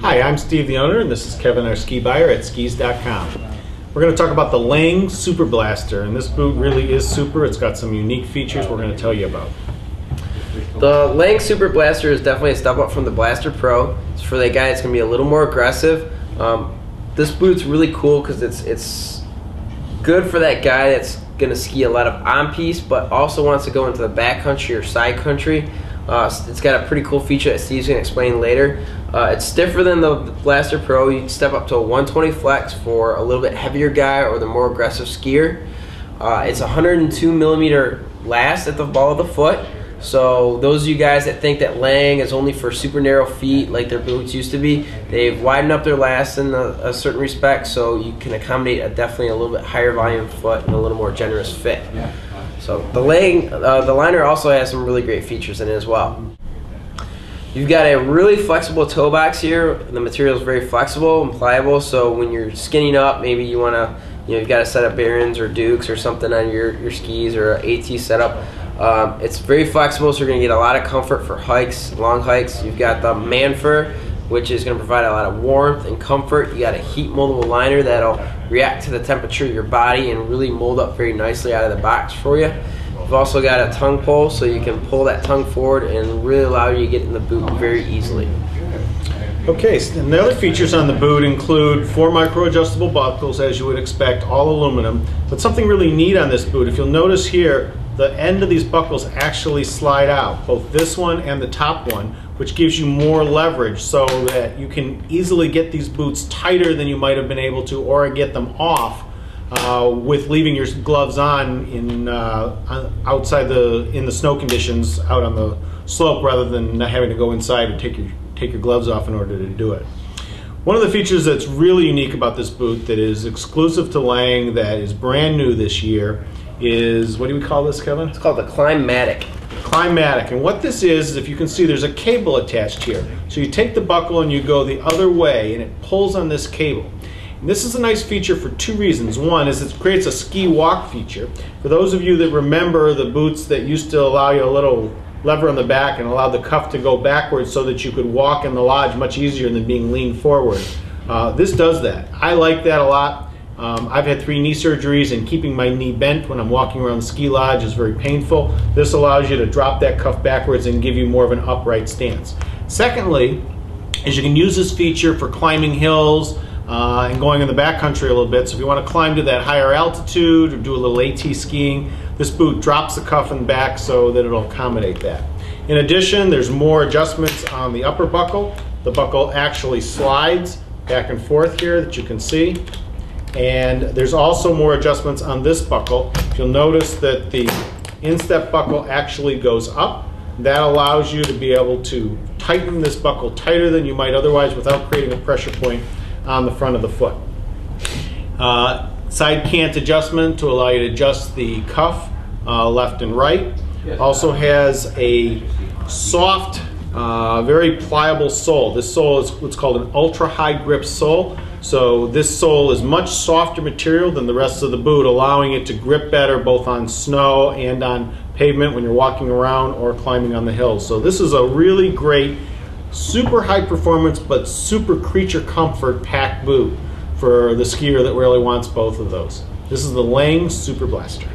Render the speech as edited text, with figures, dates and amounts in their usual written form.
Hi, I'm Steve, the owner, and this is Kevin, our ski buyer at skis.com. We're going to talk about the Lange Super Blaster, and this boot really is super. It's got some unique features we're going to tell you about. The Lange Super Blaster is definitely a step up from the Blaster Pro. It's for that guy that's going to be a little more aggressive. This boot's really cool because it's good for that guy that's going to ski a lot of on-piste, but also wants to go into the back country or side country. It's got a pretty cool feature that Steve's going to explain later. It's stiffer than the Blaster Pro. You can step up to a 120 flex for a little bit heavier guy or the more aggressive skier. It's 102 millimeter last at the ball of the foot. So those of you guys that think that Lange is only for super narrow feet like their boots used to be, they've widened up their last in a certain respect, so you can accommodate definitely a little bit higher volume foot and a little more generous fit. So the Lange, the liner also has some really great features in it as well. You've got a really flexible toe box here. The material is very flexible and pliable, so when you're skinning up, maybe you want to, you've got a set of Barons or Dukes or something on your skis, or an AT setup. It's very flexible, so you're going to get a lot of comfort for hikes, long hikes. You've got the Manfur, which is going to provide a lot of warmth and comfort. You got a heat moldable liner that'll react to the temperature of your body and really mold up very nicely out of the box for you. You've also got a tongue pull, so you can pull that tongue forward and really allow you to get in the boot very easily. Okay, and the other features on the boot include 4 micro-adjustable buckles, as you would expect, all aluminum. But something really neat on this boot, if you'll notice here, the end of these buckles actually slide out, both this one and the top one, which gives you more leverage so that you can easily get these boots tighter than you might have been able to, or get them off with leaving your gloves on in outside in the snow conditions out on the slope, rather than having to go inside and take your gloves off in order to do it. One of the features that's really unique about this boot that is exclusive to Lange, that is brand new this year, is, what do we call this, Kevin? It's called the Climatic. Climatic, and what this is, if you can see, there's a cable attached here. So you take the buckle and you go the other way, and it pulls on this cable. And this is a nice feature for 2 reasons. One is it creates a ski walk feature. For those of you that remember the boots that used to allow you a little lever on the back and allow the cuff to go backwards so that you could walk in the lodge much easier than being leaned forward, this does that. I like that a lot. I've had 3 knee surgeries, and keeping my knee bent when I'm walking around the ski lodge is very painful. This allows you to drop that cuff backwards and give you more of an upright stance. Secondly, is you can use this feature for climbing hills and going in the backcountry a little bit. So if you want to climb to that higher altitude or do a little AT skiing, this boot drops the cuff in the back so that it'll accommodate that. In addition, there's more adjustments on the upper buckle. The buckle actually slides back and forth here that you can see. And there's also more adjustments on this buckle. You'll notice that the instep buckle actually goes up. That allows you to be able to tighten this buckle tighter than you might otherwise without creating a pressure point on the front of the foot. Side cant adjustment to allow you to adjust the cuff left and right. Also has a soft, very pliable sole. This sole is what's called an ultra high grip sole. So this sole is much softer material than the rest of the boot, allowing it to grip better both on snow and on pavement when you're walking around or climbing on the hills. So this is a really great, super high performance but super creature comfort packed boot for the skier that really wants both of those. This is the Lange Super Blaster.